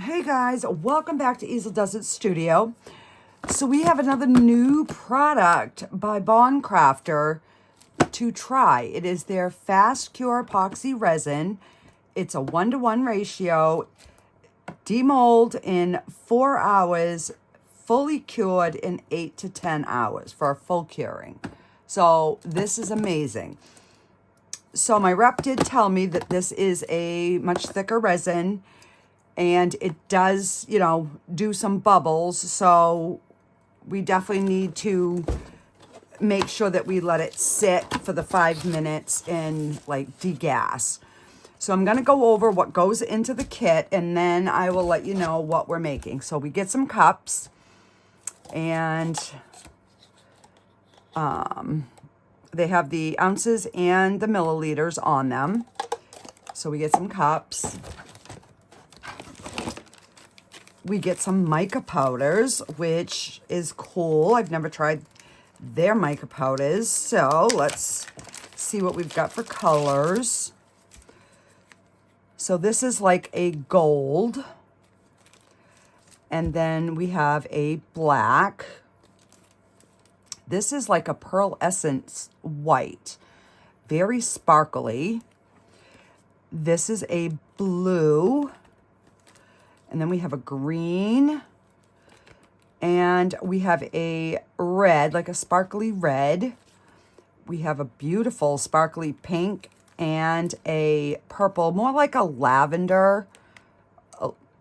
Hey guys, welcome back to Easeldoesitstudio. So we have another new product by Bond Craftor to try. It is their Fast Cure Epoxy Resin. It's a 1-to-1 ratio, demold in 4 hours, fully cured in 8 to 10 hours for a full curing. So this is amazing. So my rep did tell me that this is a much thicker resin, and it does, you know, do some bubbles. So we definitely need to make sure that we let it sit for the 5 minutes and like degas. So I'm going to go over what goes into the kit, and then I will let you know what we're making. So we get some cups, and they have the ounces and the milliliters on them. So we get some cups. We get some mica powders, which is cool. I've never tried their mica powders. So let's see what we've got for colors. So this is like a gold. And then we have a black. This is like a pearlescent white. Very sparkly. This is a blue. And then we have a green, and we have a red, like a sparkly red. We have a beautiful sparkly pink and a purple, more like a lavender,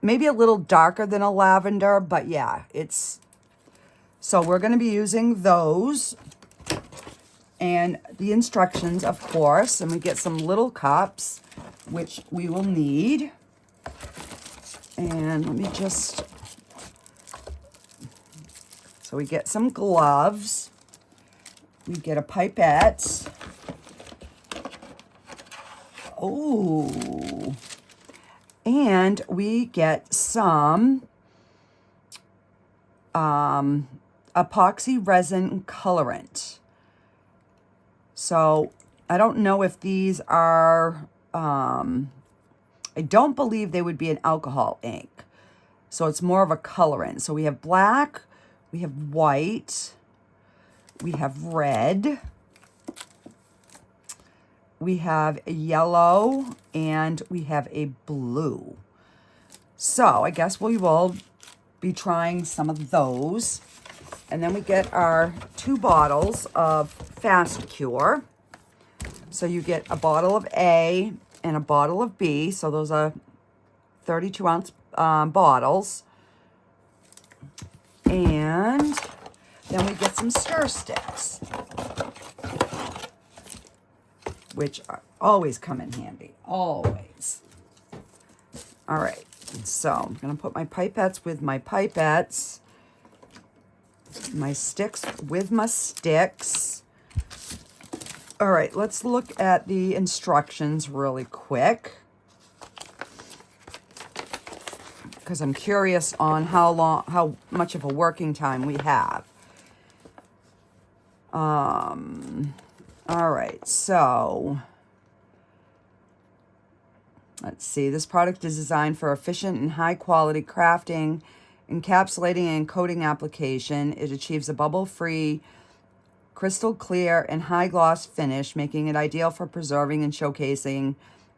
maybe a little darker than a lavender, but yeah, it's, so we're going to be using those and the instructions, of course, and we get some little cups, which we will need. And let me just, so we get some gloves, we get a pipette, oh, and we get some epoxy resin colorant. So I don't know if these are, I don't believe they would be an alcohol ink. So it's more of a colorant. So we have black, we have white, we have red, we have a yellow, and we have a blue. So I guess we will be trying some of those. And then we get our 2 bottles of Fast Cure. So you get a bottle of A and a bottle of B. So those are 32-ounce bottles. And then we get some stir sticks, which always come in handy, always. All right, so I'm going to put my pipettes with my pipettes, my sticks with my sticks. All right, let's look at the instructions really quick, because I'm curious on how much of a working time we have. All right, so let's see. This product is designed for efficient and high quality crafting, encapsulating and coating application. It achieves a bubble-free, crystal clear, and high gloss finish, making it ideal for preserving and showcasing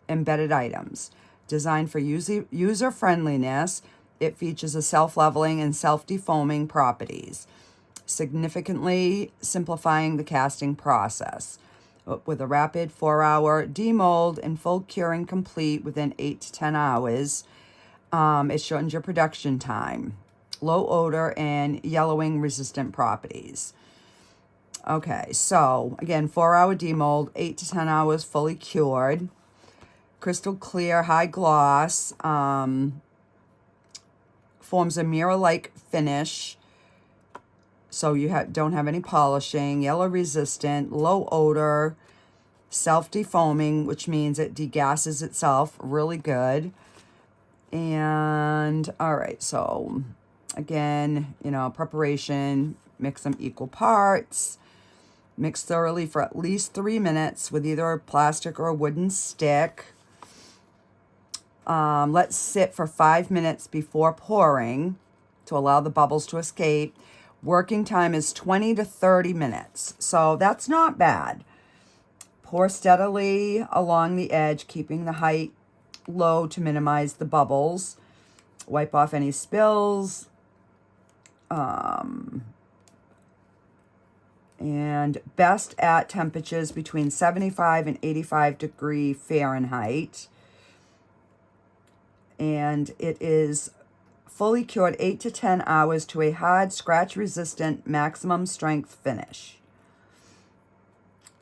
embedded items. Designed for user friendliness, it features a self-leveling and self-defoaming properties, significantly simplifying the casting process. With a rapid 4-hour demold and full curing complete within 8 to 10 hours, it shortens your production time. Low odor and yellowing resistant properties. Okay, so again, 4-hour demold, 8 to 10 hours fully cured, crystal clear, high gloss, forms a mirror-like finish, so you don't have any polishing, yellow resistant, low odor, self-defoaming, which means it degasses itself really good. And all right, so again, you know, preparation, mix them equal parts. Mix thoroughly for at least 3 minutes with either a plastic or a wooden stick. Let's sit for 5 minutes before pouring to allow the bubbles to escape. Working time is 20 to 30 minutes, so that's not bad. Pour steadily along the edge, keeping the height low to minimize the bubbles. Wipe off any spills. And best at temperatures between 75 and 85 degree Fahrenheit. And it is fully cured 8 to 10 hours to a hard, scratch-resistant, maximum strength finish.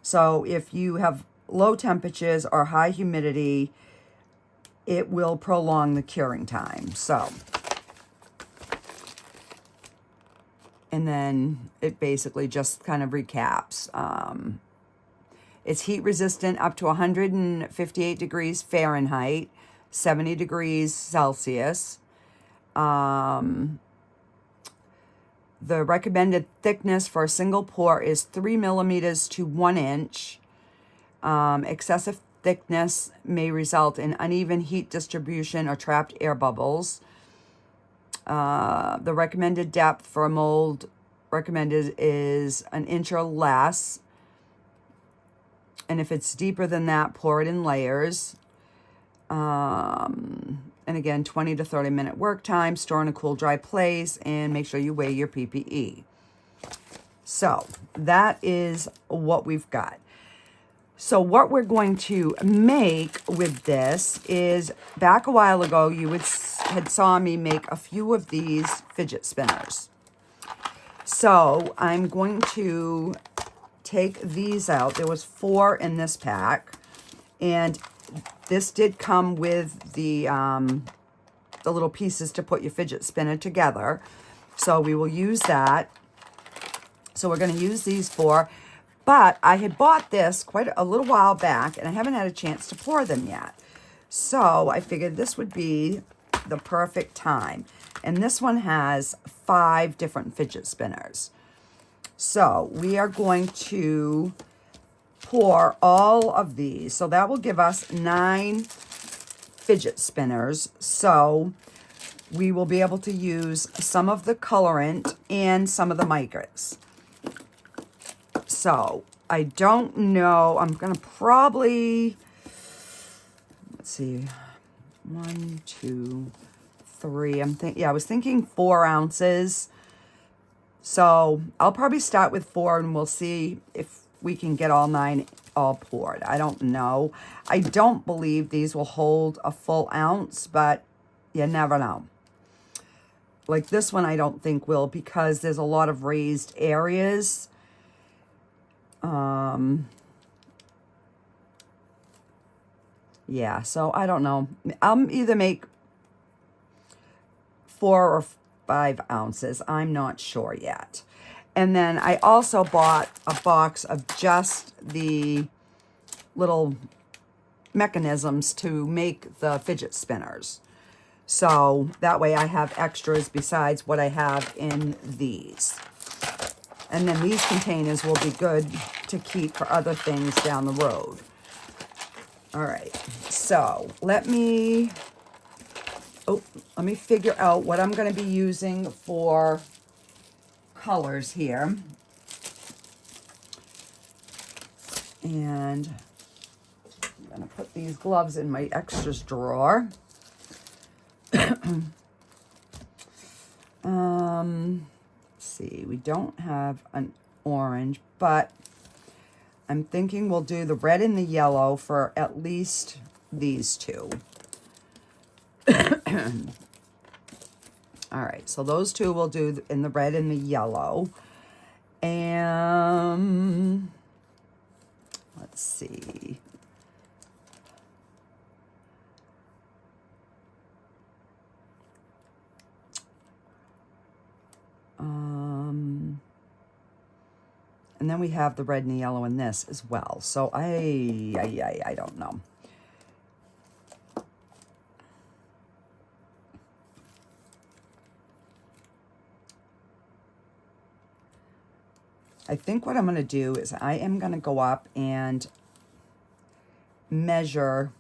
So if you have low temperatures or high humidity, it will prolong the curing time. So, and then it basically just kind of recaps. It's heat resistant up to 158 degrees Fahrenheit, 70 degrees Celsius. The recommended thickness for a single pour is 3 millimeters to 1 inch. Excessive thickness may result in uneven heat distribution or trapped air bubbles. The recommended depth for a mold recommended is 1 inch or less. And if it's deeper than that, pour it in layers. And again, 20 to 30 minute work time, store in a cool, dry place, and make sure you weigh your PPE. So that is what we've got. So what we're going to make with this is, back a while ago, you had saw me make a few of these fidget spinners. So I'm going to take these out. There was 4 in this pack, and this did come with the little pieces to put your fidget spinner together. So we will use that. So we're going to use these 4. But I had bought this quite a little while back, and I haven't had a chance to pour them yet. So I figured this would be the perfect time. And this one has 5 different fidget spinners. So we are going to pour all of these. So that will give us 9 fidget spinners. So we will be able to use some of the colorant and some of the micas. So I don't know. I'm going to probably, let's see, 1, 2, 3. I was thinking 4 ounces. So I'll probably start with 4, and we'll see if we can get all 9 all poured. I don't know. I don't believe these will hold a full ounce, but you never know. Like this one, I don't think will, because there's a lot of raised areas. Yeah, so I don't know. I'll either make 4 or 5 ounces. I'm not sure yet. And then I also bought a box of just the little mechanisms to make the fidget spinners. So that way I have extras besides what I have in these. And then these containers will be good to keep for other things down the road. All right, so let me figure out what I'm going to be using for colors here. And I'm going to put these gloves in my extras drawer. See, we don't have an orange, but I'm thinking we'll do the red and the yellow for at least these 2. All right, so those 2 we'll do in the red and the yellow. And let's see. And then we have the red and the yellow in this as well. So I don't know. I think what I'm going to do is I am going to go up and measure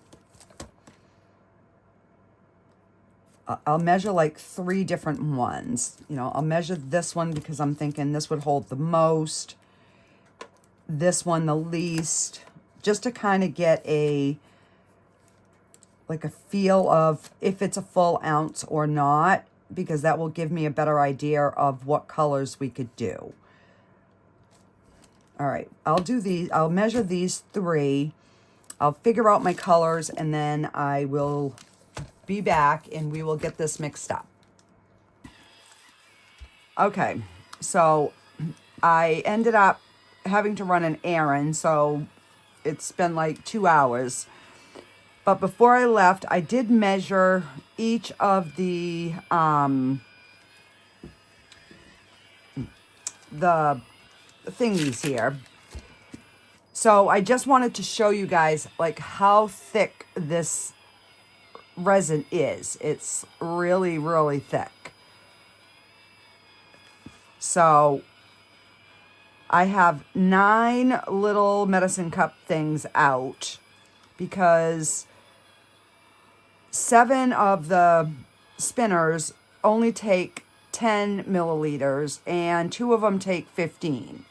I'll measure like 3 different ones. You know, I'll measure this one because I'm thinking this would hold the most, this one the least, just to kind of get a feel of if it's a full ounce or not, because that will give me a better idea of what colors we could do. All right, I'll do these. I'll measure these 3. I'll figure out my colors, and then I will be back and we will get this mixed up. Okay, so I ended up having to run an errand, so it's been like 2 hours. But before I left, I did measure each of the thingies here. So I just wanted to show you guys like how thick this resin is. It's really, really thick. So I have 9 little medicine cup things out because 7 of the spinners only take 10 milliliters and 2 of them take 15.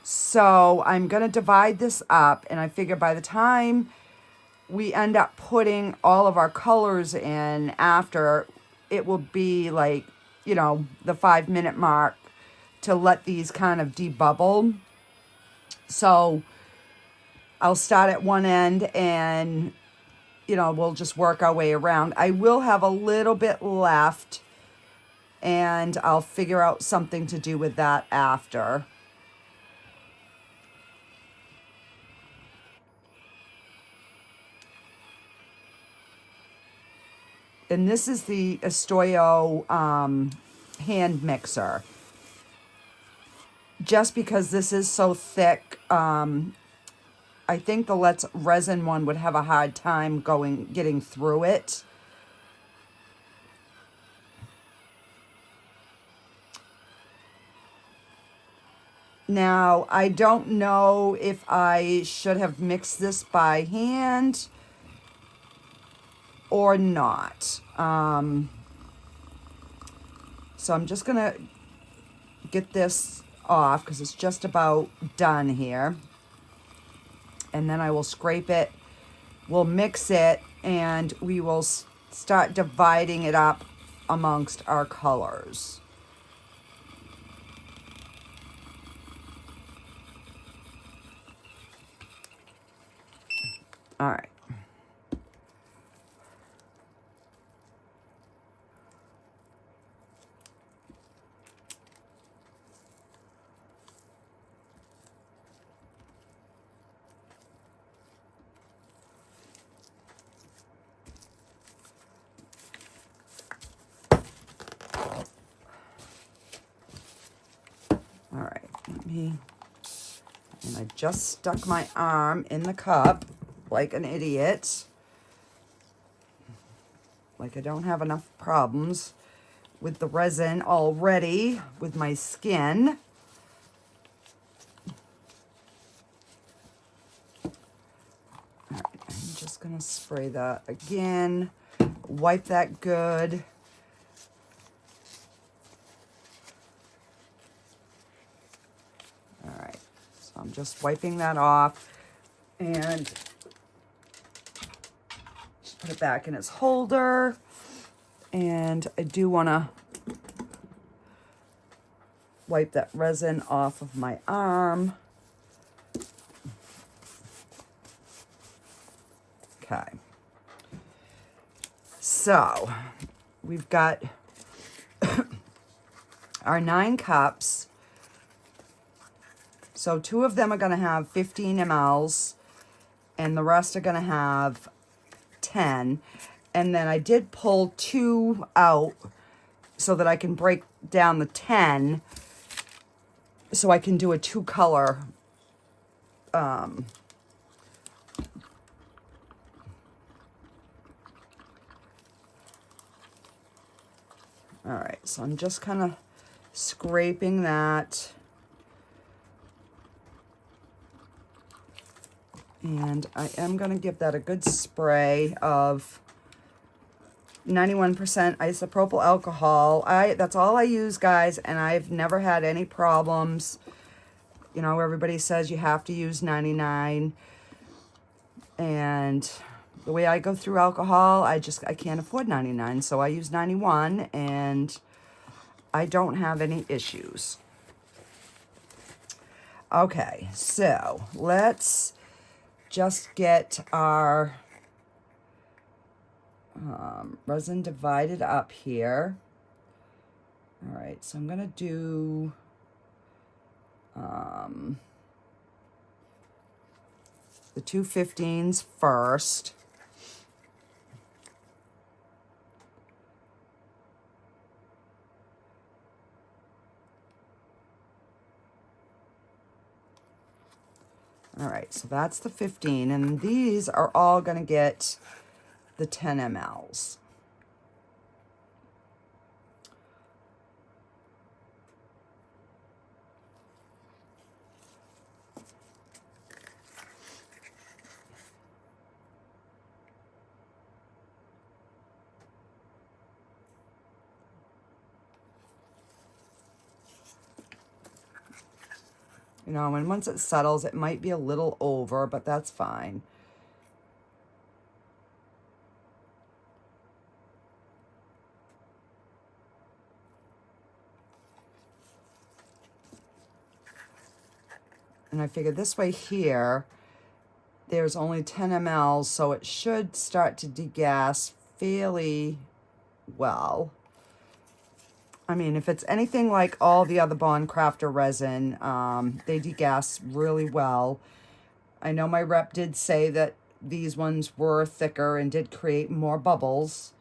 So I'm going to divide this up, and I figure by the time we end up putting all of our colors in after, it will be like, you know, the 5-minute mark to let these kind of debubble. So I'll start at one end and, you know, we'll just work our way around. I will have a little bit left, and I'll figure out something to do with that after. And this is the Easeldoesitstudio hand mixer. Just because this is so thick, I think the Let's Resin one would have a hard time getting through it. Now, I don't know if I should have mixed this by hand or not. So I'm just going to get this off because it's just about done here. And then I will scrape it. We'll mix it, and we will start dividing it up amongst our colors. All right. All right, and I just stuck my arm in the cup like an idiot. Like I don't have enough problems with the resin already with my skin. All right, I'm just gonna spray that again, wipe that good. All right, so I'm just wiping that off and just put it back in its holder. And I do want to wipe that resin off of my arm. Okay. So we've got our 9 cups. So 2 of them are going to have 15 mLs, and the rest are going to have 10. And then I did pull 2 out so that I can break down the 10 so I can do a 2-color all right, so I'm just kind of scraping that. And I am going to give that a good spray of 91% isopropyl alcohol. That's all I use, guys, and I've never had any problems. You know, everybody says you have to use 99, and the way I go through alcohol, I can't afford 99, so I use 91, and I don't have any issues. Okay, so let's just get our resin divided up here. All right, so I'm gonna do the 215s first. All right, so that's the 15, and these are all going to get the 10 mLs. You know, and once it settles, it might be a little over, but that's fine. And I figured this way here, there's only 10 mLs, so it should start to degas fairly well. I mean, if it's anything like all the other Bond Craftor resin, they degas really well. I know my rep did say that these ones were thicker and did create more bubbles.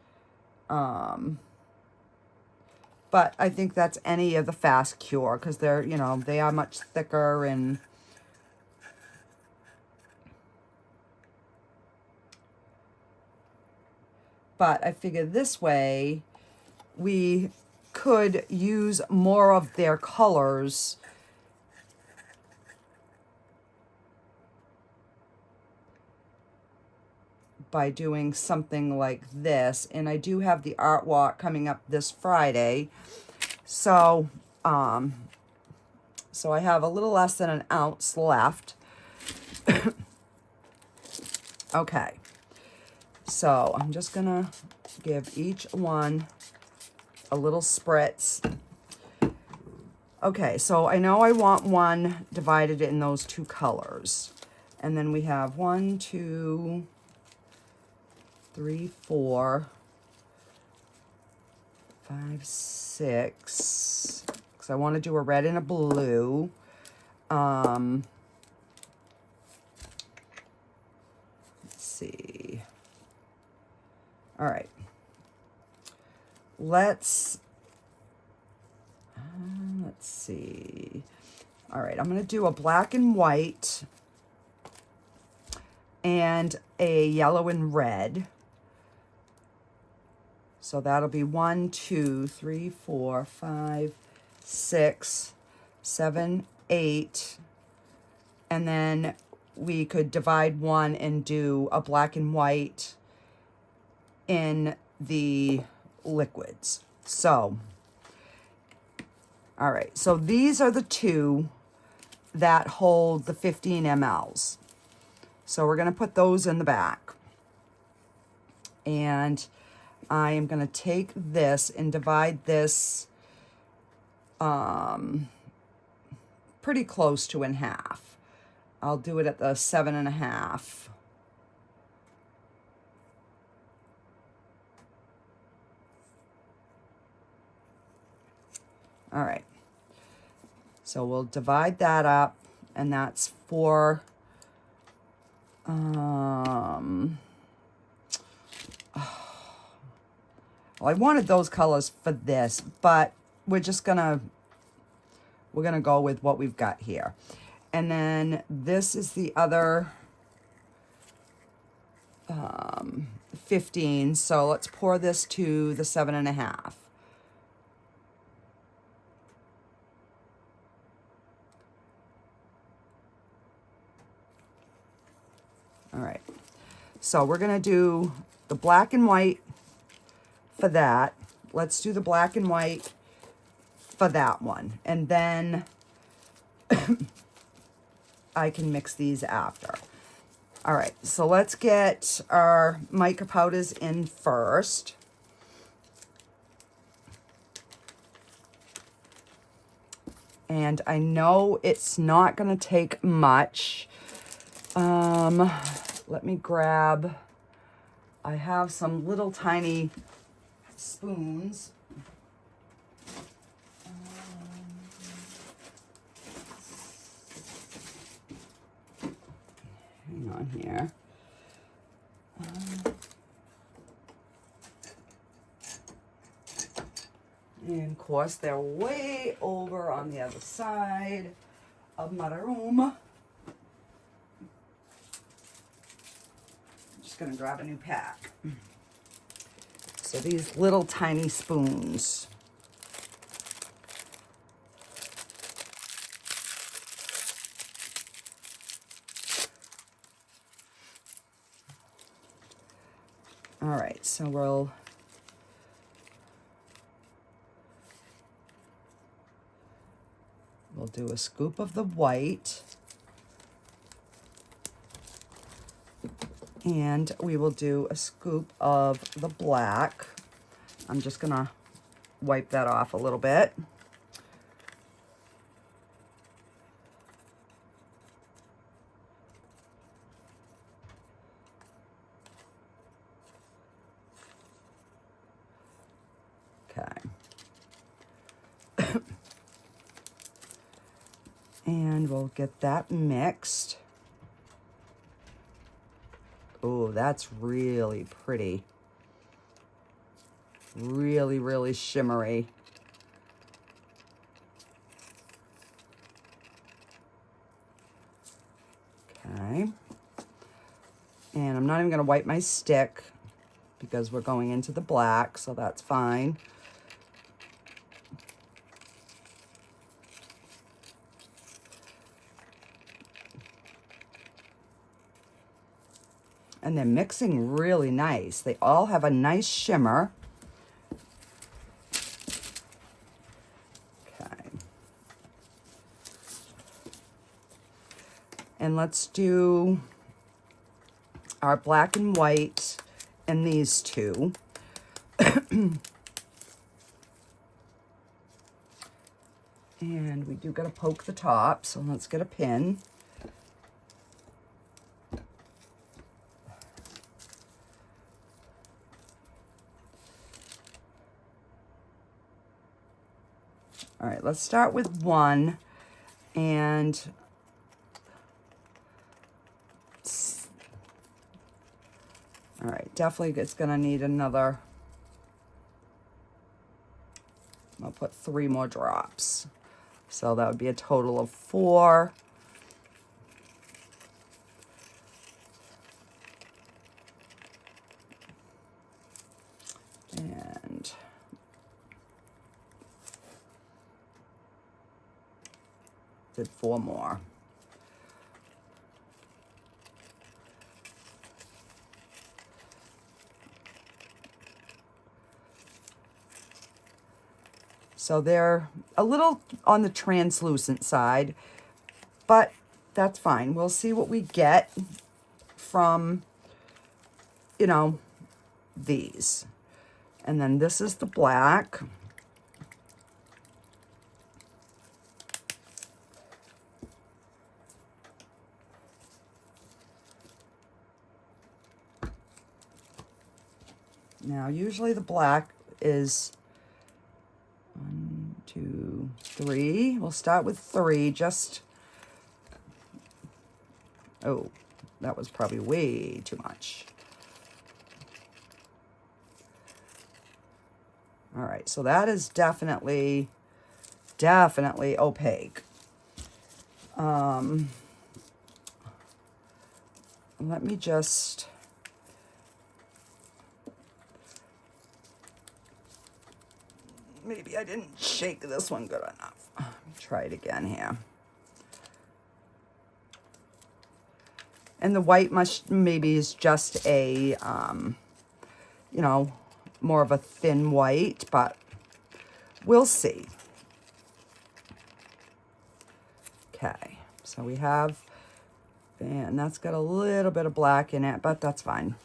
But I think that's any of the fast cure, because they're, you know, they are much thicker. And but I figured this way we could use more of their colors by doing something like this. And I do have the art walk coming up this Friday, so so I have a little less than an ounce left. Okay, so I'm just gonna give each one a little spritz. Okay, so I know I want one divided in those two colors. And then we have 1, 2, 3, 4, 5, 6. Because I want to do a red and a blue. Let's see. All right. Let's see. All right, I'm going to do a black and white and a yellow and red. So that'll be 1, 2, 3, 4, 5, 6, 7, 8. And then we could divide one and do a black and white in the liquids. So, all right, so these are the two that hold the 15 mLs. So we're going to put those in the back. And I am going to take this and divide this pretty close to in half. I'll do it at the 7.5. All right, so we'll divide that up, and that's for, well, I wanted those colors for this, but we're gonna go with what we've got here. And then this is the other 15, so let's pour this to the 7.5. All right, so we're gonna do the black and white for that. Let's do the black and white for that one. And then I can mix these after. All right, so let's get our mica powders in first. And I know it's not going to take much. Let me grab, I have some little tiny spoons. Hang on here. And of course, they're way over on the other side of my room. I'm just going to grab a new pack. So these little tiny spoons. All right, so we'll do a scoop of the white, and we will do a scoop of the black. I'm just gonna wipe that off a little bit. Okay. And we'll get that mixed. Oh, that's really pretty. Really, really shimmery. Okay. And I'm not even going to wipe my stick because we're going into the black, so that's fine. And they're mixing really nice. They all have a nice shimmer. Okay. And let's do our black and white and these two. And we do got to poke the top, so let's get a pin. All right, let's start with one, and all right, definitely it's gonna need another, I'll put 3 more drops. So that would be a total of 4. And did 4 more. So they're a little on the translucent side, but that's fine. We'll see what we get from, you know, these. And then this is the black. Now, usually the black is 1, 2, 3. We'll start with 3, just, oh, that was probably way too much. All right, so that is definitely opaque. Let me just, maybe I didn't shake this one good enough. Let me try it again here. And the white maybe is just a, you know, more of a thin white, but we'll see. Okay, so we have, and that's got a little bit of black in it, but that's fine.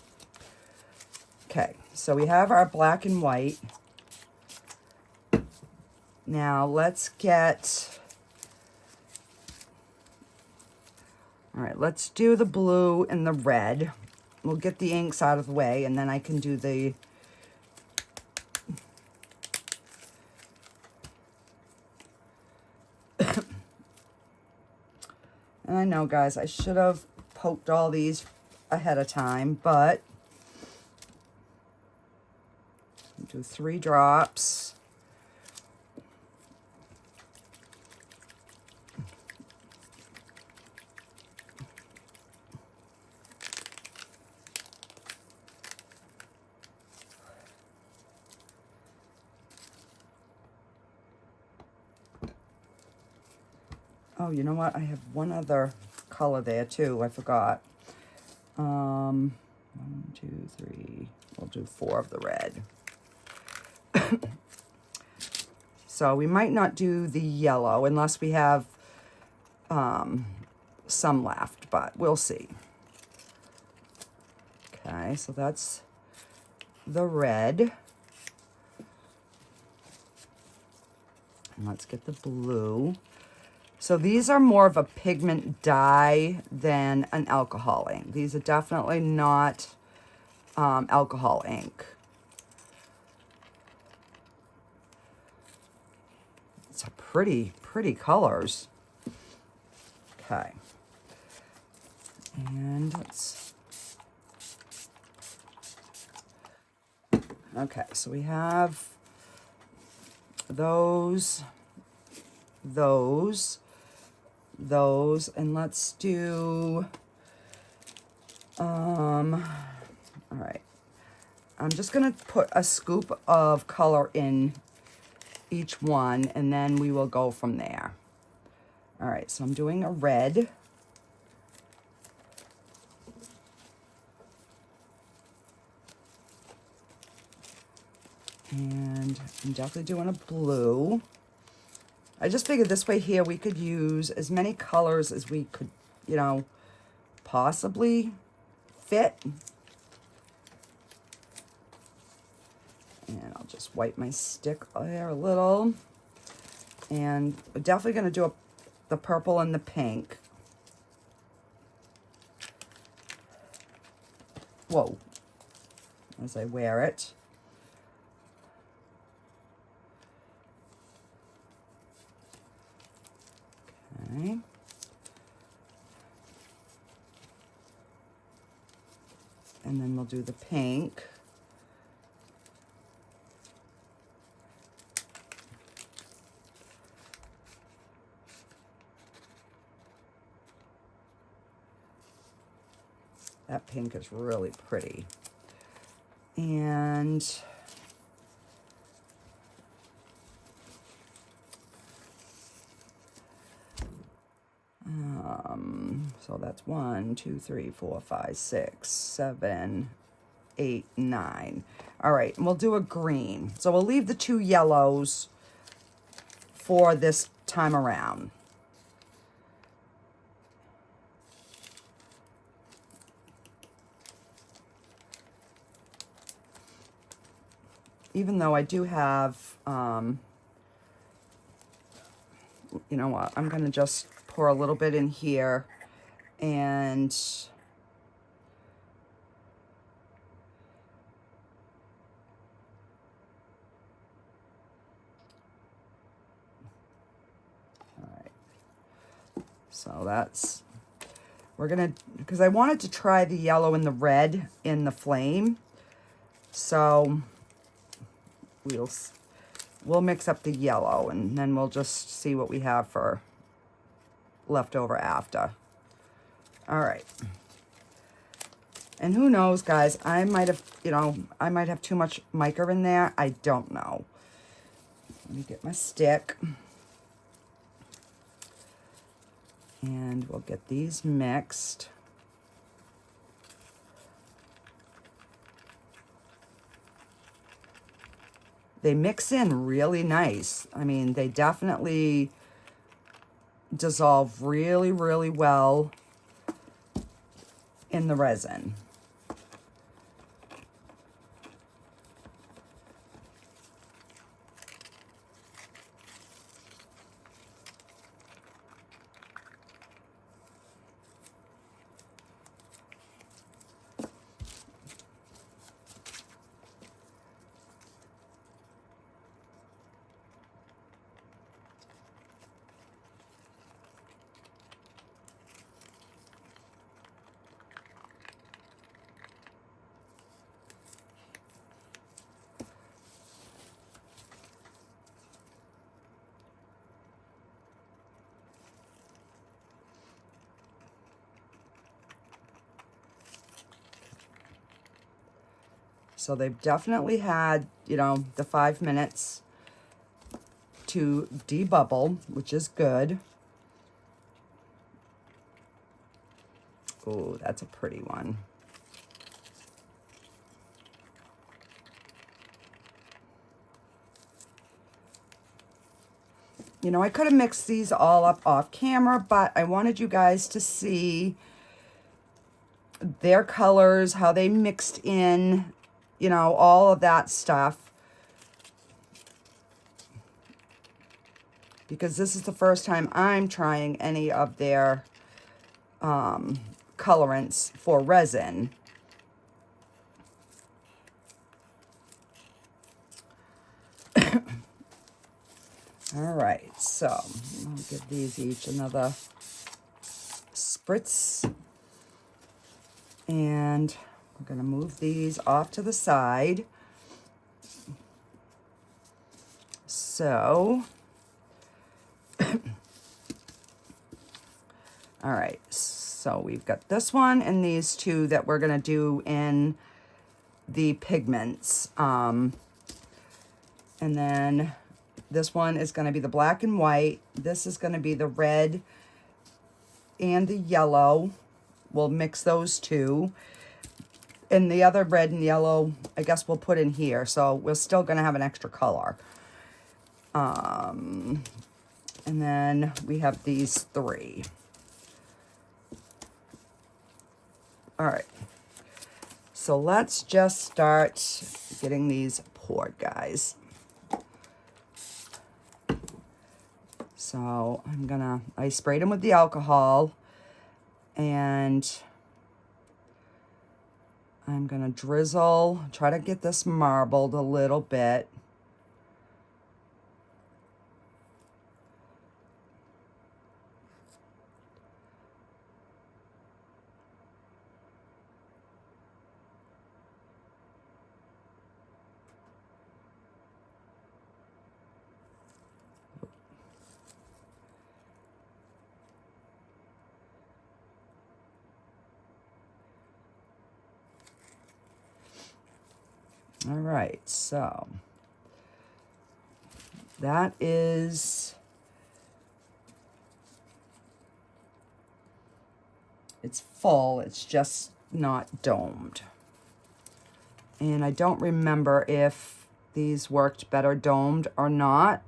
Okay, so we have our black and white. Now let's get, all right, let's do the blue and the red. We'll get the inks out of the way, and then I can do the, and I know, guys, I should have poked all these ahead of time, but do 3 drops. Oh, you know what? I have one other color there too. I forgot. 1, 2, 3. We'll do 4 of the red. So we might not do the yellow unless we have some left, but we'll see. Okay, so that's the red. And let's get the blue. So these are more of a pigment dye than an alcohol ink. These are definitely not alcohol ink. It's a pretty colors. Okay. And let's, okay, so we have those, and let's do, all right, I'm just gonna put a scoop of color in each one, and then we will go from there. All right, so I'm doing a red. And I'm definitely doing a blue. I just figured this way here we could use as many colors as we could, you know, possibly fit. And I'll just wipe my stick there a little. And we're definitely going to do the purple and the pink. Whoa. As I wear it. Okay. And then we'll do the pink. That pink is really pretty. And so that's 1, 2, 3, 4, 5, 6, 7, 8, 9. All right, and we'll do a green. So we'll leave the 2 yellows for this time around. Even though I do have, you know what, I'm going to just pour a little bit in here and all right. So that's, we're going to, because I wanted to try the yellow and the red in the flame. So we'll mix up the yellow, and then we'll just see what we have for leftover after. All right. And who knows, guys, I might have, you know, I might have too much mica in there. I don't know. Let me get my stick. And we'll get these mixed. they mix in really nice. I mean, they definitely dissolve really, really well in the resin. So they've definitely had, you know, the 5 minutes to debubble, which is good. Oh, that's a pretty one. You know, I could have mixed these all up off camera, but I wanted you guys to see their colors, how they mixed in, you know, all of that stuff. Because this is the first time I'm trying any of their colorants for resin. All right, so I'll give these each another spritz. And we're going to move these off to the side. So, all right, so we've got this one and these two that we're going to do in the pigments. And then this one is going to be the black and white. This is going to be the red and the yellow. We'll mix those two. And the other red and yellow, I guess we'll put in here. So we're still going to have an extra color. And then we have these three. All right. So let's just start getting these poured, guys. So I sprayed them with the alcohol, and I'm gonna drizzle, try to get this marbled a little bit. All right, so that is, it's full, it's just not domed. And I don't remember if these worked better domed or not.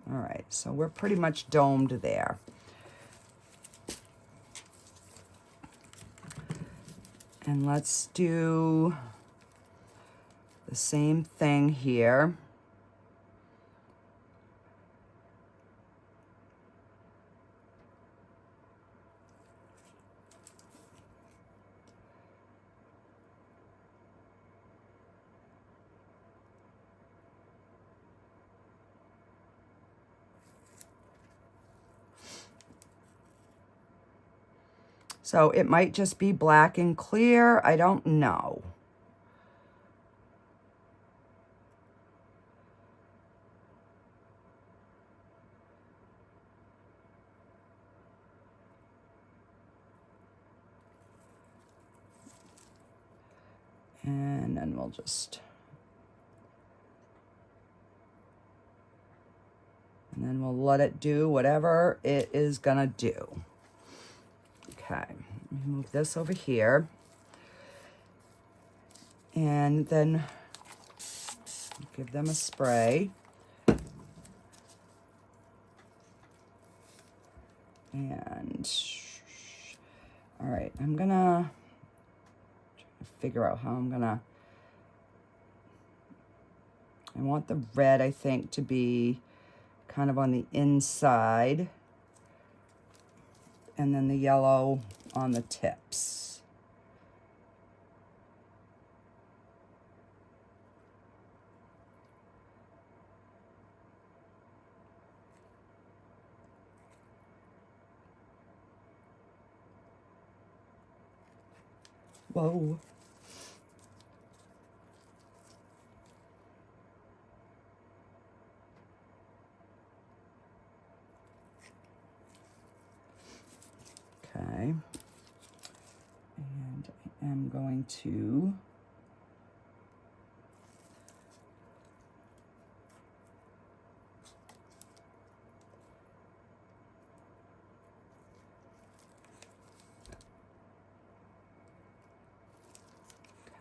All right, so we're pretty much domed there. And let's do the same thing here. So it might just be black and clear. I don't know. And then we'll just... And then we'll let it do whatever it is gonna do. Okay, let me move this over here. And then give them a spray. And, all right, I'm gonna figure out how I'm gonna, I want the red, I think, to be kind of on the inside, and then the yellow on the tips. Whoa. Okay. And I am going to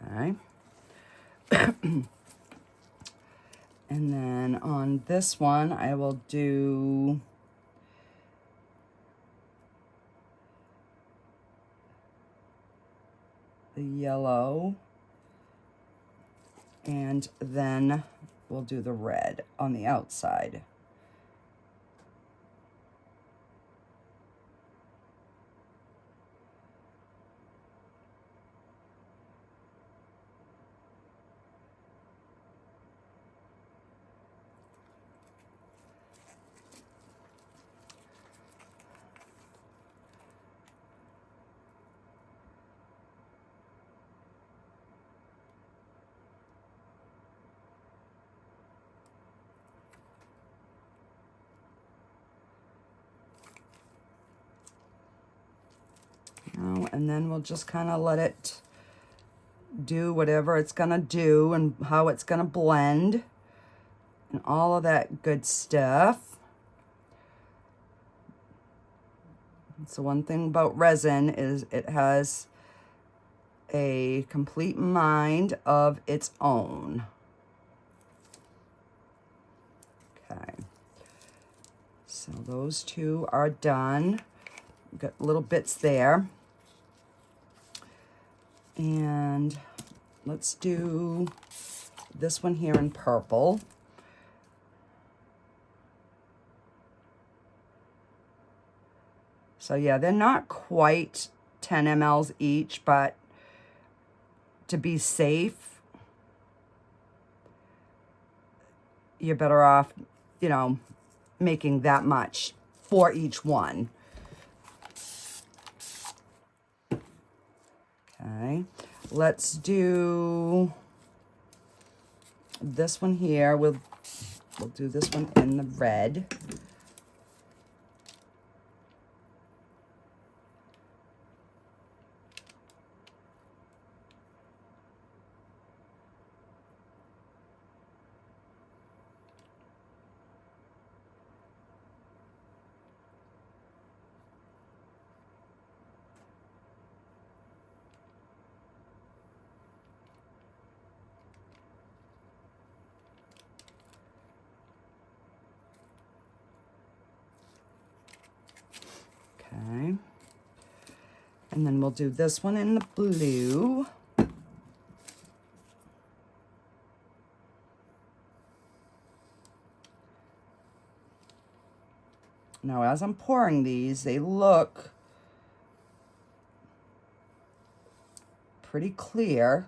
okay. And then on this one, I will do the yellow, and then we'll do the red on the outside. And then we'll just kind of let it do whatever it's gonna do and how it's gonna blend and all of that good stuff. So one thing about resin is it has a complete mind of its own. Okay, so those two are done. Got little bits there. And let's do this one here in purple. So yeah, they're not quite 10 mLs each, but to be safe, you're better off, you know, making that much for each one. Okay, let's do this one here. We'll do this one in the red. Okay, and then we'll do this one in the blue. Now, as I'm pouring these, they look pretty clear.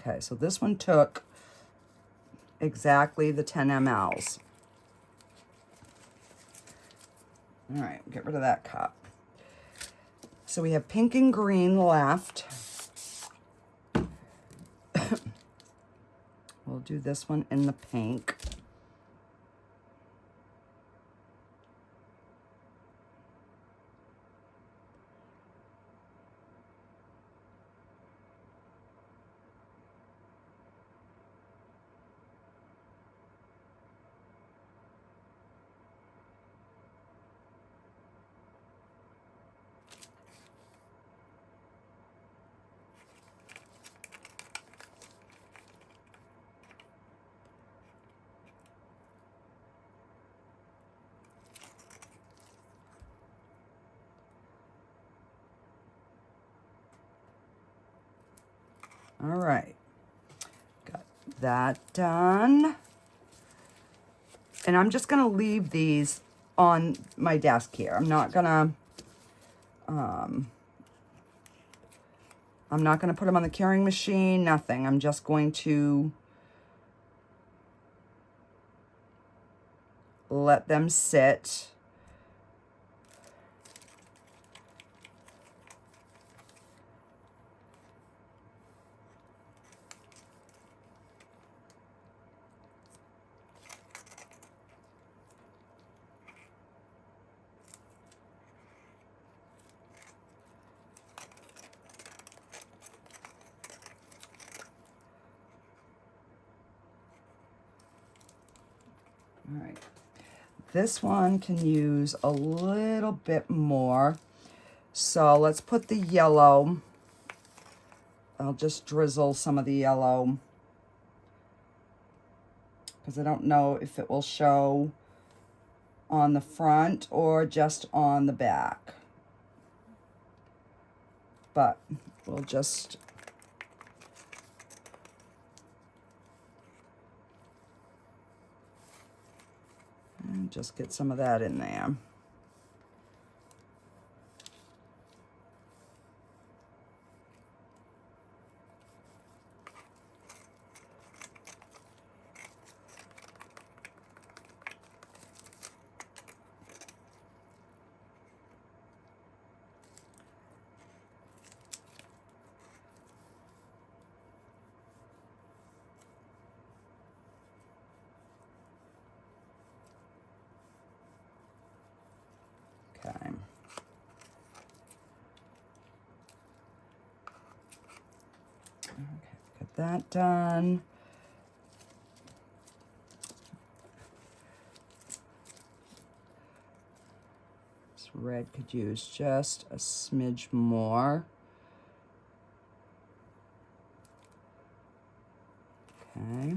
Okay, so this one took exactly the 10 mLs. All right, get rid of that cup. So we have pink and green left. We'll do this one in the pink. All right, got that done. And I'm just gonna leave these on my desk here. I'm not gonna put them on the curing machine, nothing. I'm just going to let them sit. All right, this one can use a little bit more. So let's put the yellow. I'll just drizzle some of the yellow because I don't know if it will show on the front or just on the back. But we'll just get some of that in there. Okay. Got that done. This red could use just a smidge more. Okay.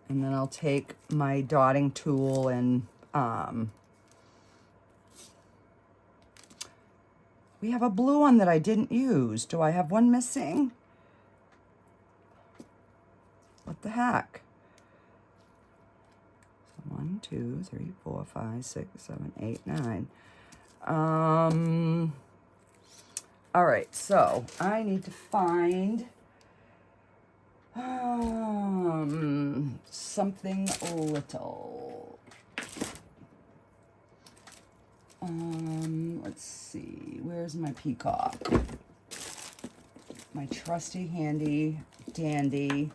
And then I'll take my dotting tool and we have a blue one that I didn't use. Do I have one missing? What the heck? 1, 2, 3, 4, 5, 6, 7, 8, 9. All right, so I need to find something little. Let's see, where's my peacock? My trusty handy dandy.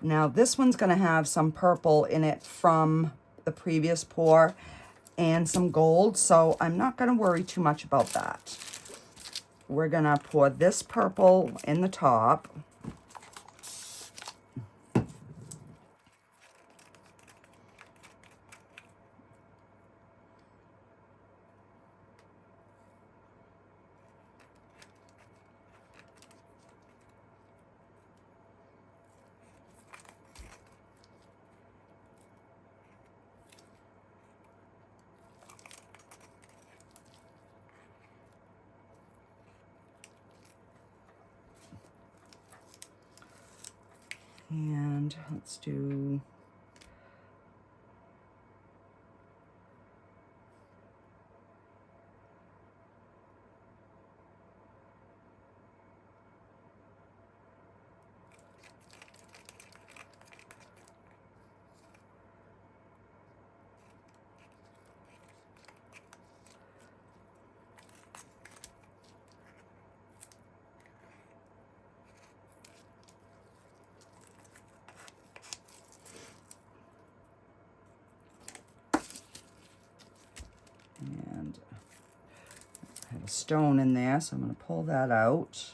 Now this one's gonna have some purple in it from the previous pour and some gold, so I'm not gonna worry too much about that. We're gonna pour this purple in the top. And let's do and I have a stone in there, so I'm going to pull that out.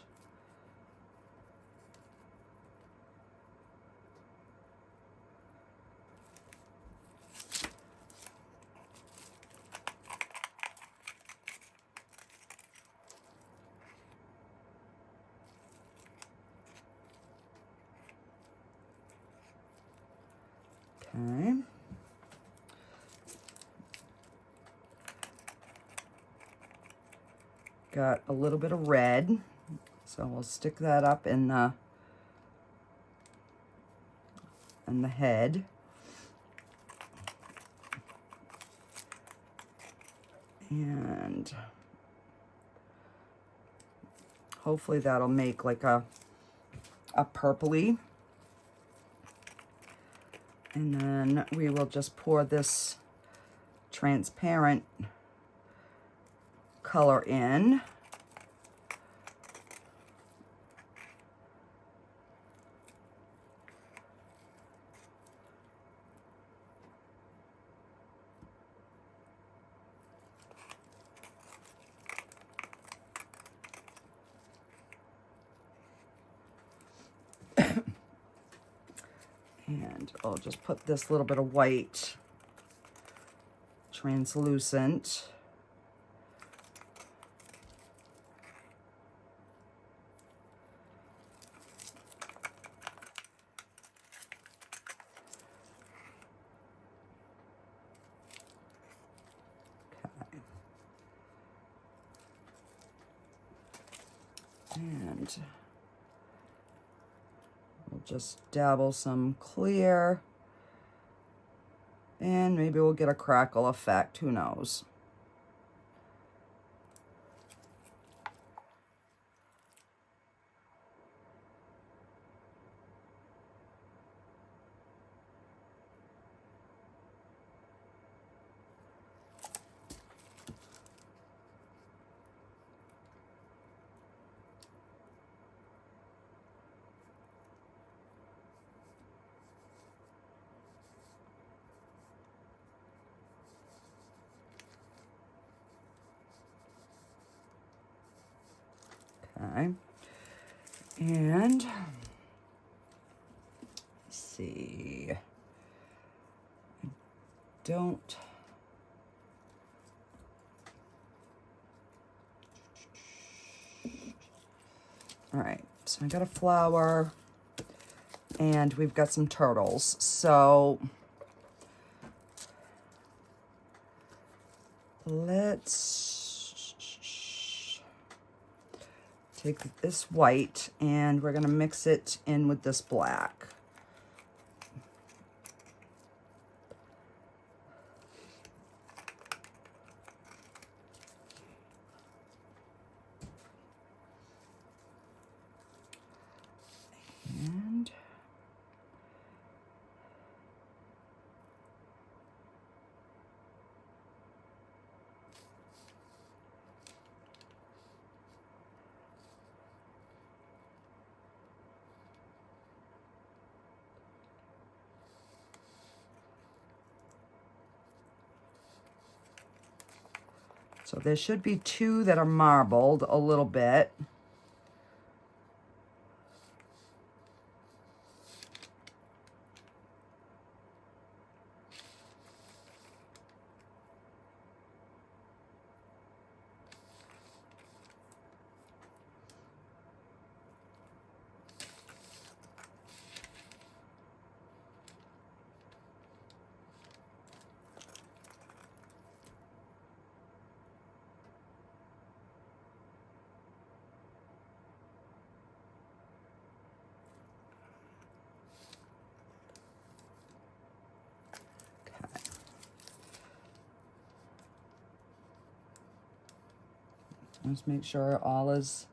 Okay. Got a little bit of red, so we'll stick that up in the head. And hopefully that'll make like a purpley. And then we will just pour this transparent color in. And I'll just put this little bit of white translucent. Okay. And we'll just dabble some clear, and maybe we'll get a crackle effect, who knows. Okay, and let's see, I don't, all right, so I got a flower and we've got some turtles, so let's take this white and we're going to mix it in with this black. And so there should be two that are marbled a little bit. Just make sure all his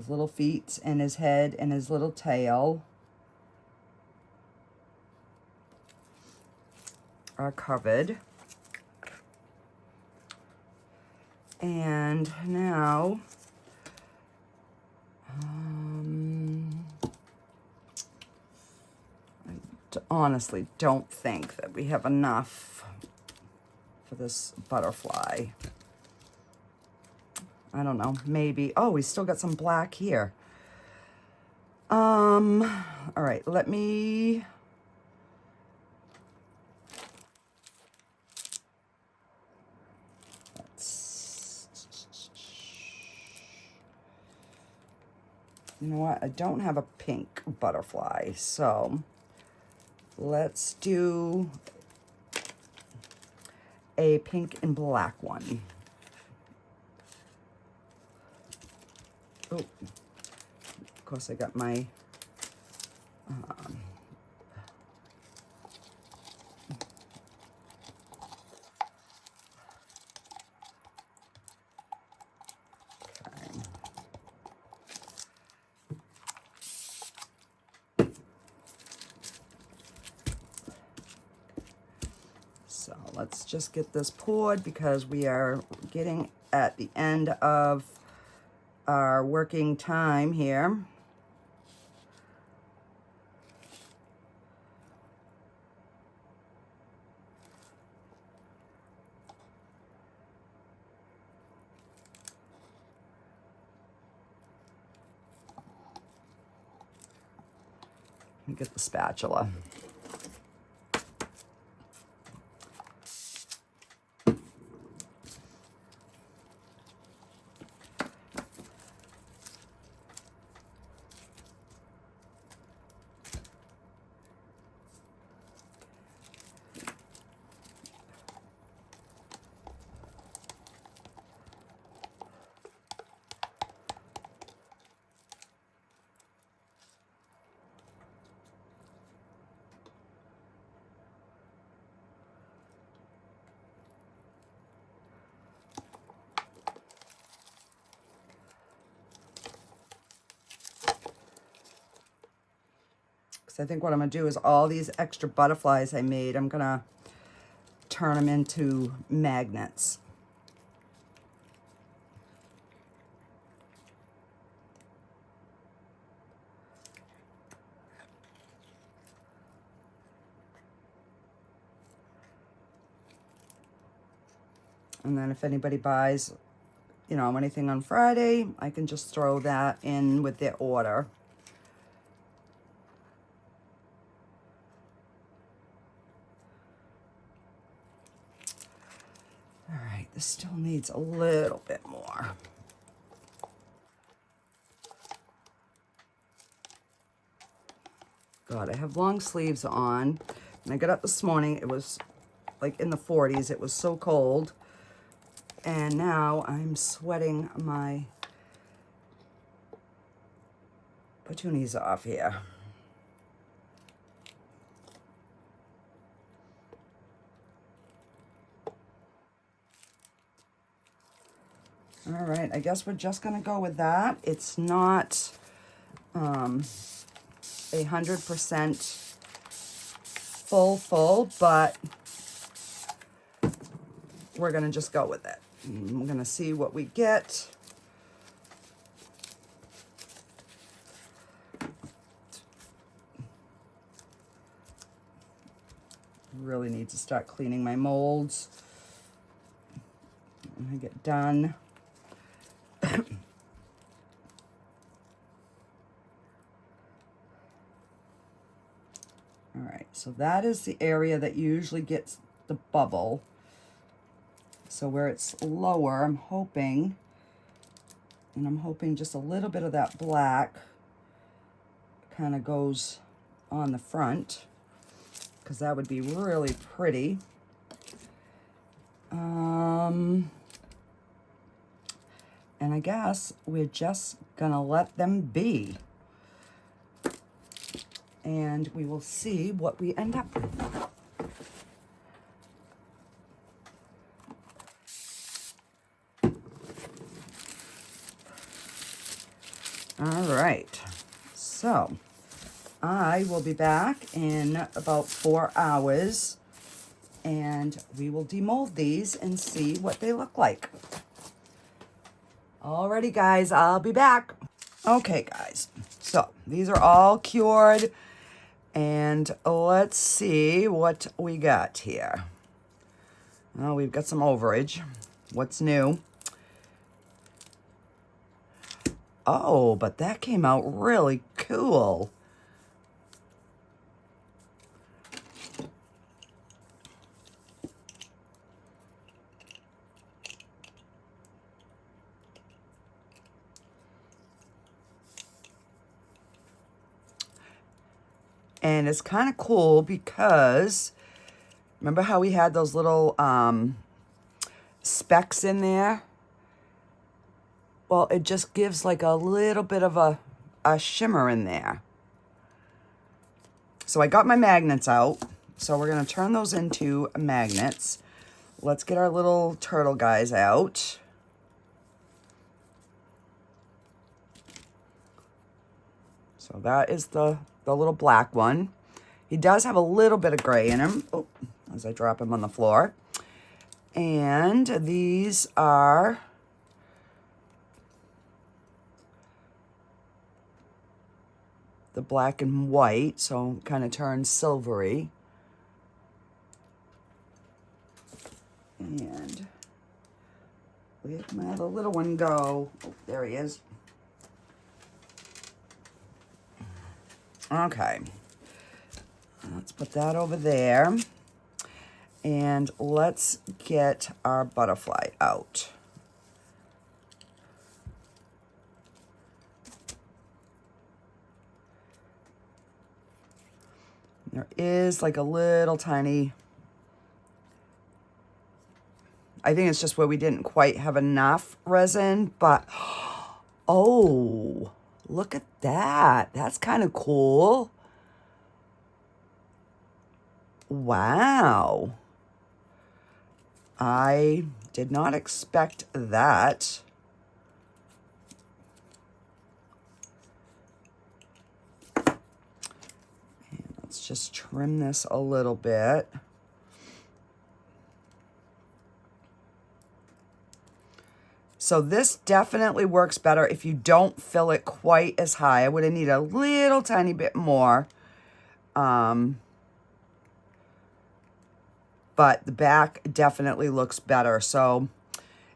little feet and his head and his little tail are covered. And now, I honestly don't think that we have enough for this butterfly. I don't know, maybe. Oh, we still got some black here. All right, let me... You know what? I don't have a pink butterfly, so let's do a pink and black one. Oh, of course I got my so let's just get this poured because we are getting at the end of our working time here. Let me get the spatula. I think what I'm going to do is all these extra butterflies I made, I'm going to turn them into magnets. And then if anybody buys, you know, anything on Friday, I can just throw that in with their order. This still needs a little bit more. God, I have long sleeves on. When I got up this morning, it was like in the 40s. It was so cold. And now I'm sweating my petunias off here. All right, I guess we're just gonna go with that. It's not 100% full, but we're gonna just go with it. I'm gonna see what we get. Really need to start cleaning my molds when I get done. All right, so that is the area that usually gets the bubble. So where it's lower, I'm hoping just a little bit of that black kind of goes on the front, because that would be really pretty. And I guess we're just gonna let them be. And we will see what we end up with. right, so I will be back in about 4 hours, and we will demold these and see what they look like. Alrighty, guys, I'll be back. Okay, guys, so these are all cured, and let's see what we got here. Well, we've got some overage. What's new? Oh, but that came out really cool. And it's kind of cool because remember how we had those little specks in there? Well, it just gives like a little bit of a shimmer in there. So I got my magnets out. So we're going to turn those into magnets. Let's get our little turtle guys out. So that is the little black one. He does have a little bit of gray in him. Oh, as I drop him on the floor. And these are the black and white, so kind of turns silvery. And where'd my other little one go? Oh, there he is. Okay, let's put that over there. And let's get our butterfly out. There is like a little tiny, I think it's just where we didn't quite have enough resin, but oh, look at that. That's kind of cool. Wow. I did not expect that. And let's just trim this a little bit. So this definitely works better if you don't fill it quite as high. I would have needed a little tiny bit more. But the back definitely looks better. So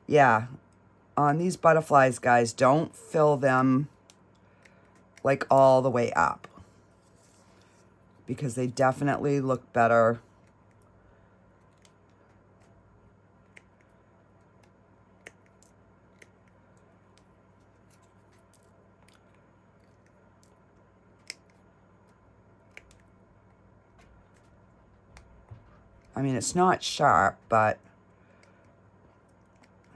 yeah, on these butterflies, guys, don't fill them like all the way up, because they definitely look better. I mean, it's not sharp, but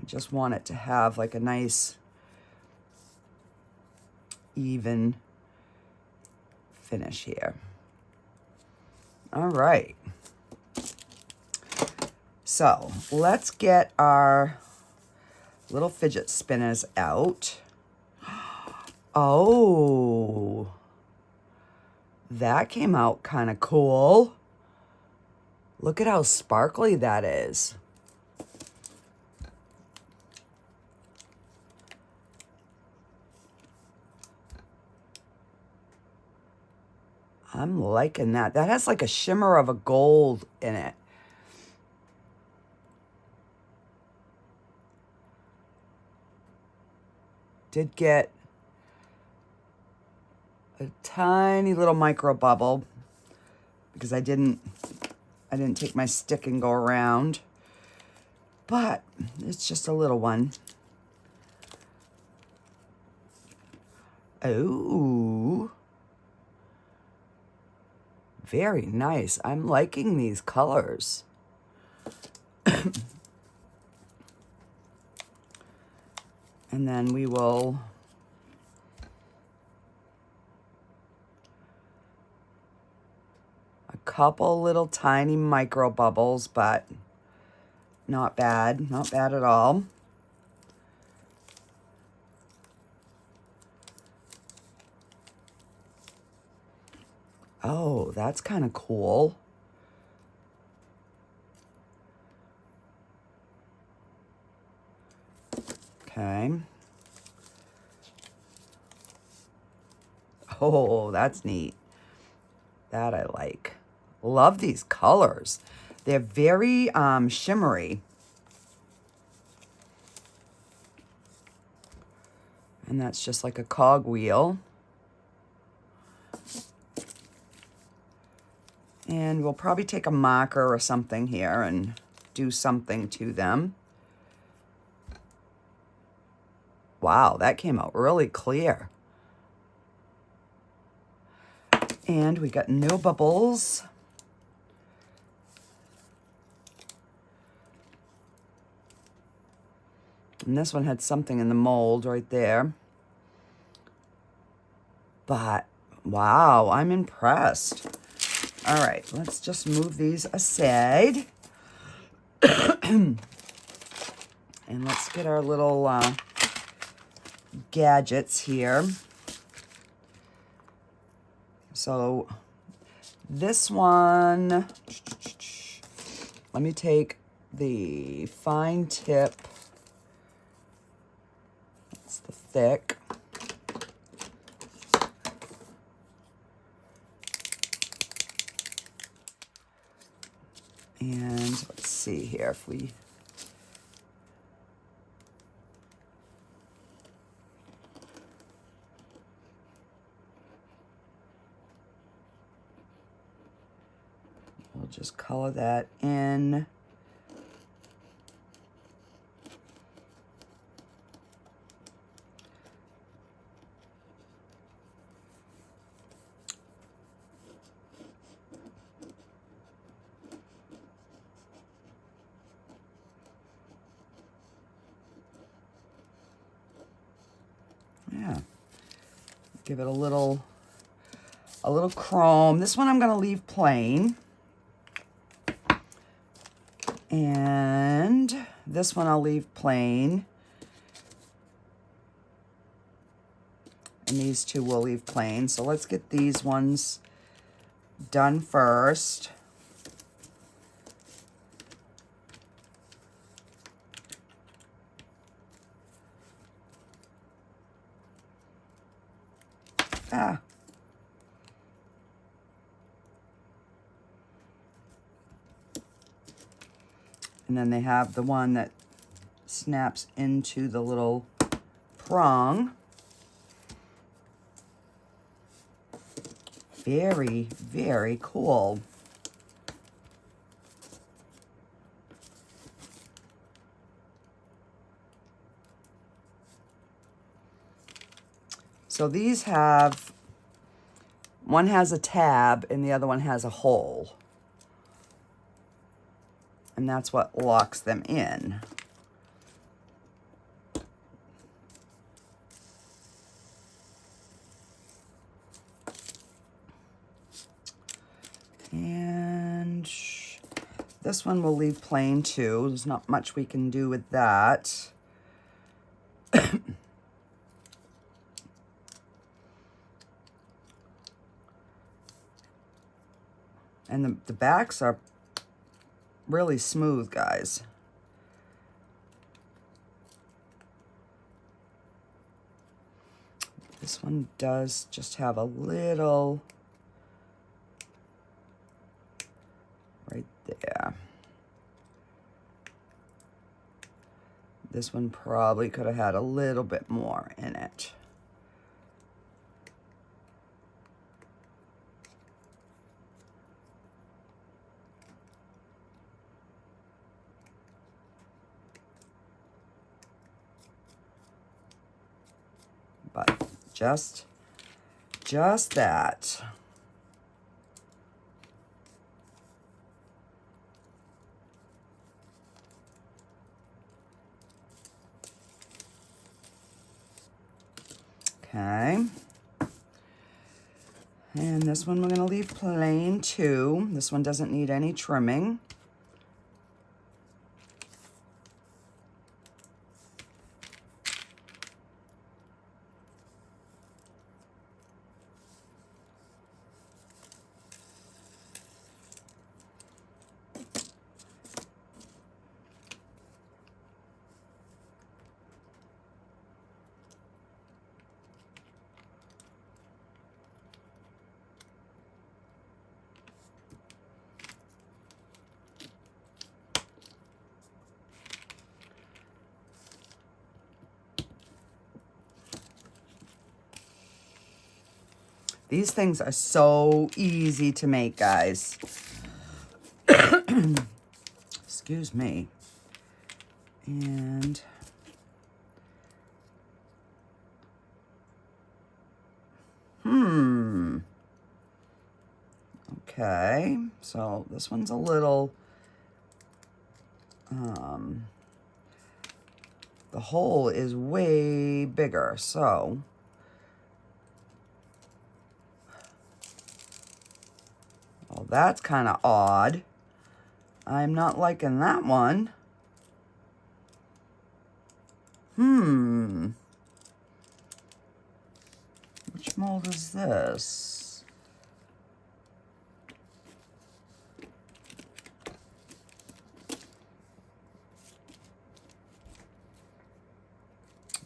I just want it to have like a nice, even finish here. All right. So let's get our little fidget spinners out. Oh, that came out kind of cool. Look at how sparkly that is. I'm liking that. That has like a shimmer of a gold in it. Did get a tiny little micro bubble because I didn't take my stick and go around, but it's just a little one. Oh, very nice. I'm liking these colors. And then we will couple little tiny micro bubbles, but not bad, not bad at all. Oh, that's kind of cool. Okay. Oh, that's neat. That I like. Love these colors. They're very shimmery. And that's just like a cogwheel. And we'll probably take a marker or something here and do something to them. Wow, that came out really clear. And we got no bubbles. And this one had something in the mold right there. But wow, I'm impressed. All right, let's just move these aside. And let's get our little gadgets here. So this one, let me take the fine tip. That's the thick. And let's see here if we... We'll just color that in. Yeah. Give it a little chrome. This one I'm going to leave plain. And this one I'll leave plain. And these two will leave plain. So let's get these ones done first. Ah. And then they have the one that snaps into the little prong. Very, very cool. So these have, one has a tab and the other one has a hole. And that's what locks them in. And this one will leave plain too. There's not much we can do with that. And the backs are really smooth, guys. This one does just have a little right there. This one probably could have had a little bit more in it. But just that. Okay. And this one we're going to leave plain too. This one doesn't need any trimming. These things are so easy to make, guys. Excuse me. And okay, so this one's a little, the hole is way bigger, so well, that's kind of odd. I'm not liking that one. Which mold is this?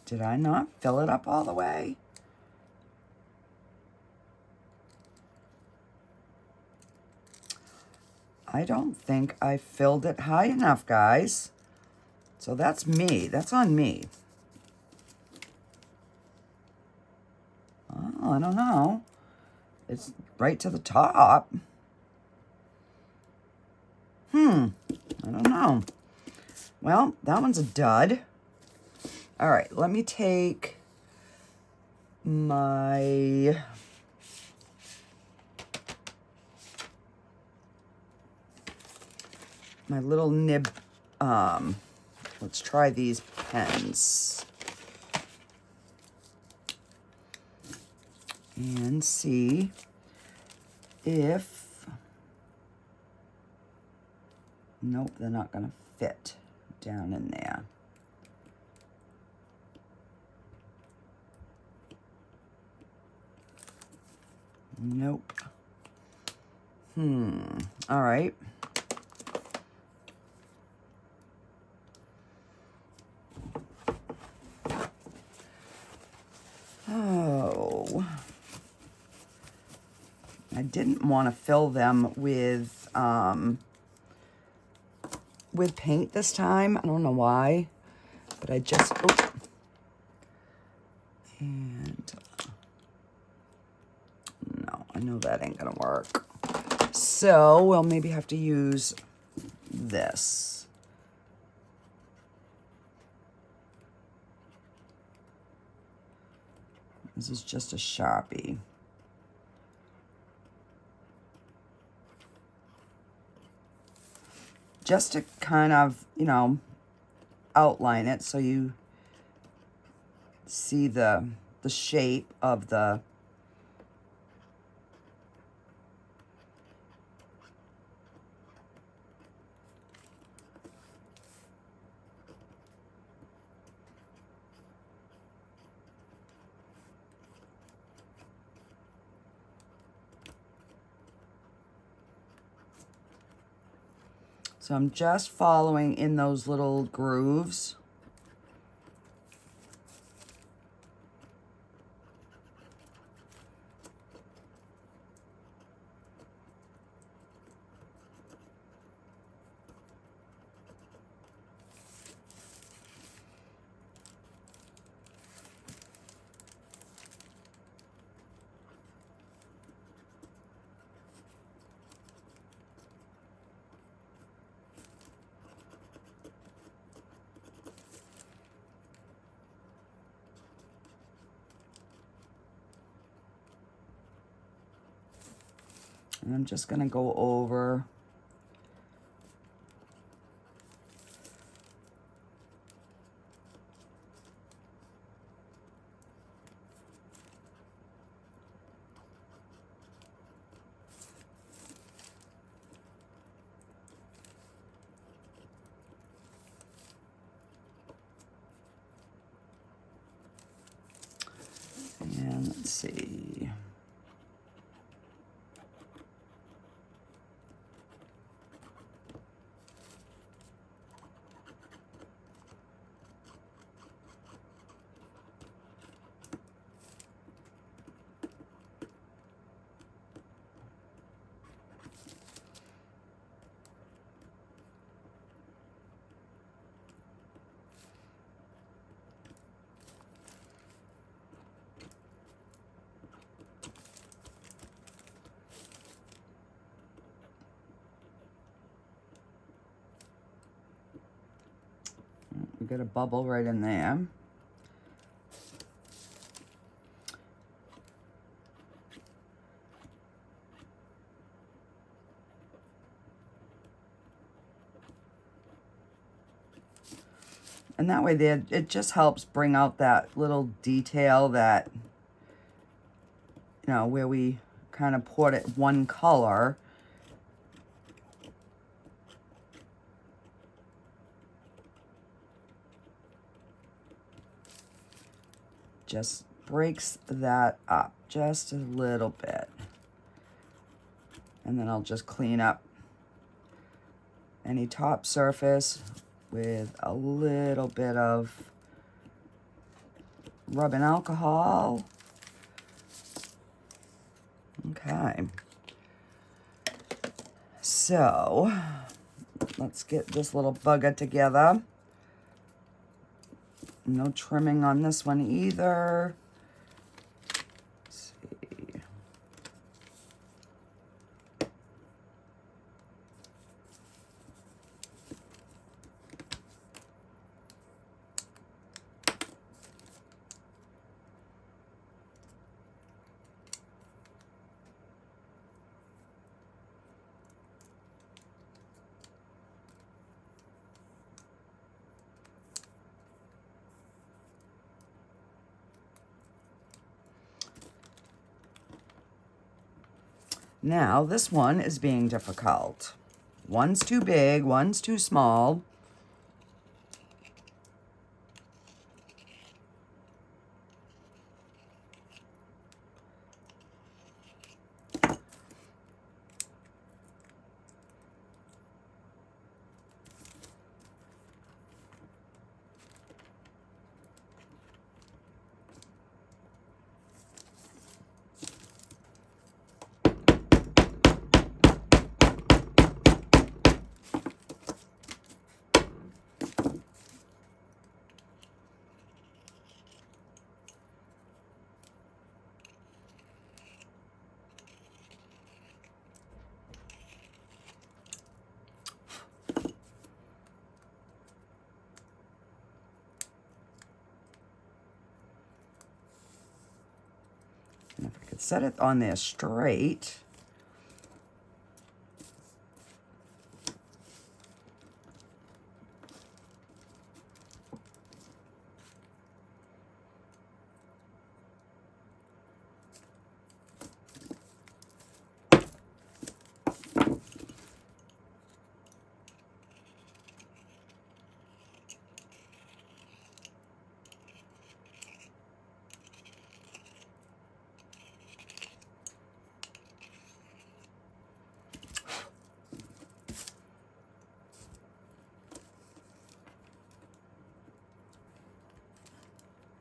Did I not fill it up all the way? I don't think I filled it high enough, guys. So that's me. That's on me. Oh, I don't know. It's right to the top. I don't know. Well, that one's a dud. All right, let me take my little nib. Let's try these pens and see if, nope, they're not gonna fit down in there. Nope. All right. Oh. I didn't want to fill them with paint this time. I don't know why, but I just, oh. And no, I know that ain't gonna work. So we'll maybe have to use this. This is just a Sharpie. Just to kind of, you know, outline it so you see the shape of the so I'm just following in those little grooves. And I'm just going to go over and let's see. We got a bubble right in there. And that way there, it just helps bring out that little detail that, you know, where we kind of poured it one color. Just breaks that up just a little bit. And then I'll just clean up any top surface with a little bit of rubbing alcohol. Okay. So let's get this little bugger together. No trimming on this one either. Let's see. Now, this one is being difficult. One's too big, one's too small. And if I could set it on there straight.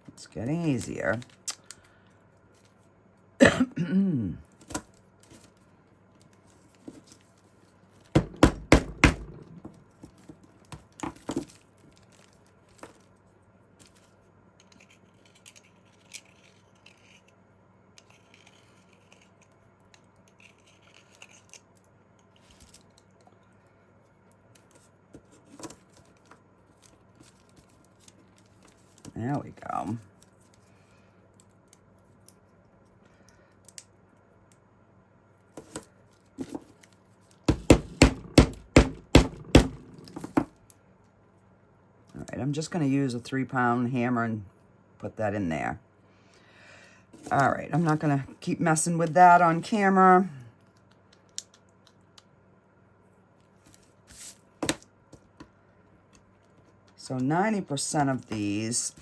It's getting easier. There we go. All right, I'm just going to use a 3-pound hammer and put that in there. All right, I'm not going to keep messing with that on camera. So 90% of these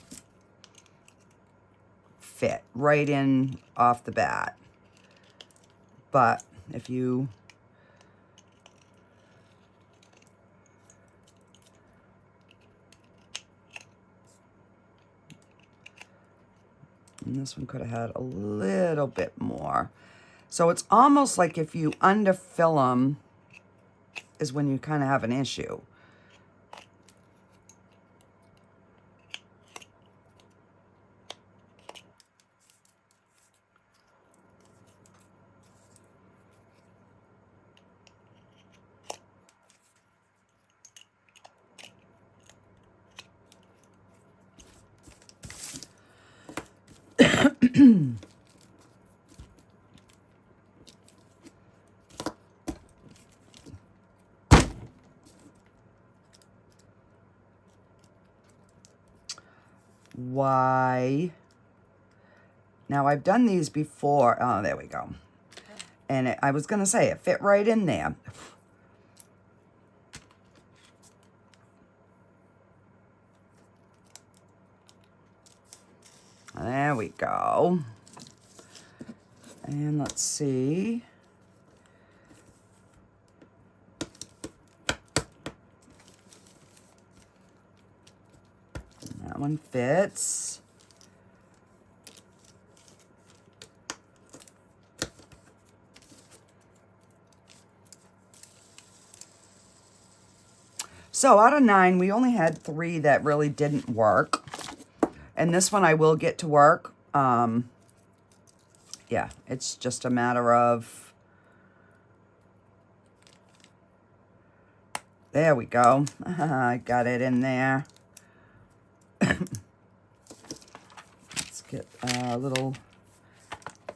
fit right in off the bat. But if you and this one could have had a little bit more. So it's almost like if you underfill them is when you kind of have an issue. why. Now, I've done these before. Oh, there we go. And I was going to say, it fit right in there. There we go. And let's see. That one fits. So out of 9, we only had 3 that really didn't work. And this one I will get to work. Yeah, it's just a matter of... There we go. I got it in there. Let's get a little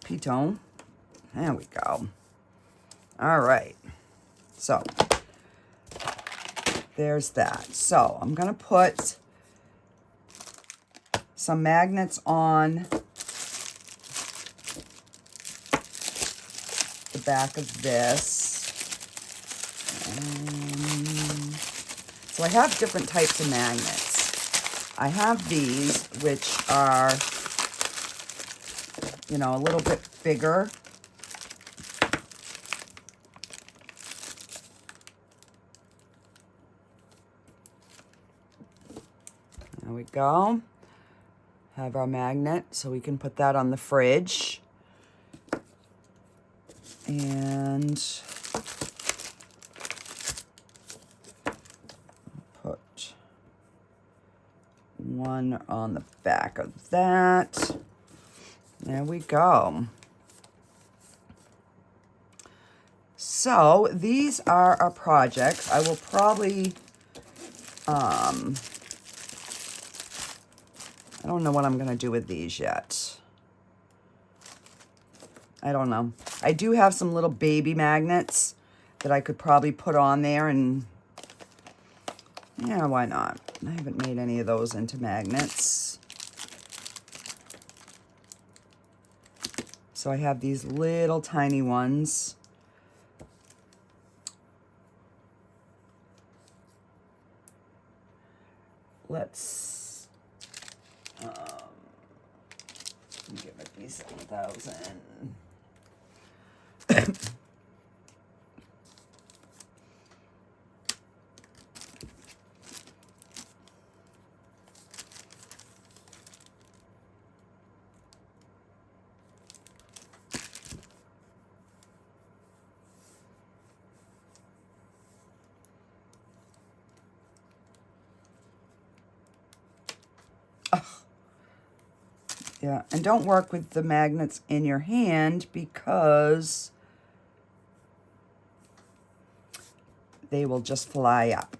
Piton. There we go. All right. So... there's that. So I'm going to put some magnets on the back of this. So I have different types of magnets. I have these, which are, you know, a little bit bigger. There we go. Have our magnet, so we can put that on the fridge. And put one on the back of that. There we go. So these are our projects. I will probably, I don't know what I'm going to do with these yet. I don't know. I do have some little baby magnets that I could probably put on there, and yeah, why not? I haven't made any of those into magnets. So I have these little tiny ones. Let's give it these 7,000. Yeah, and don't work with the magnets in your hand because they will just fly up.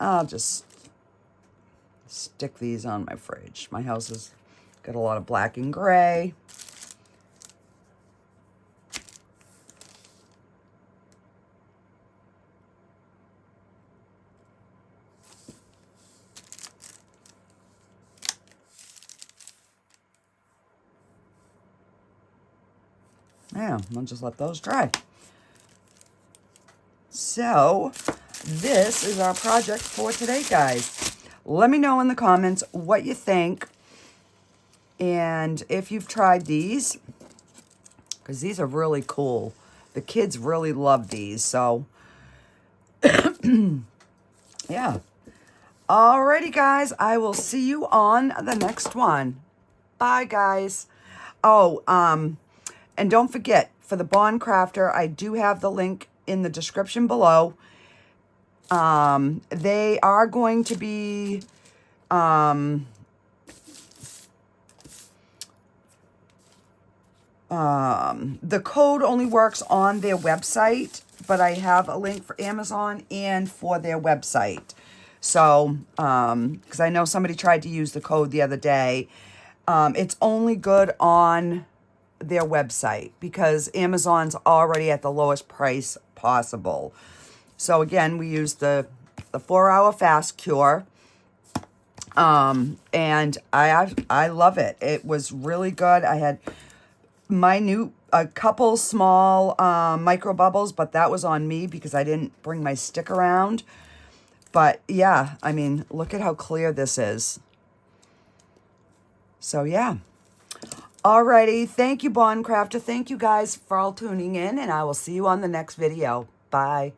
I'll just stick these on my fridge. My house has got a lot of black and gray. Yeah, I'll just let those dry. So, this is our project for today, guys. Let me know in the comments what you think and if you've tried these, because these are really cool. The kids really love these, so yeah. Alrighty, guys, I will see you on the next one. Bye, guys. Oh, and don't forget, for the Bond Craftor, I do have the link in the description below. They are going to be, the code only works on their website, but I have a link for Amazon and for their website. So, because I know somebody tried to use the code the other day. It's only good on their website because Amazon's already at the lowest price possible. So again, we used the 4-hour fast cure. And I love it. It was really good. I had a couple small micro bubbles, but that was on me because I didn't bring my stick around. But yeah, I mean, look at how clear this is. So yeah. Alrighty, thank you, Bond Craftor. Thank you guys for all tuning in, and I will see you on the next video. Bye.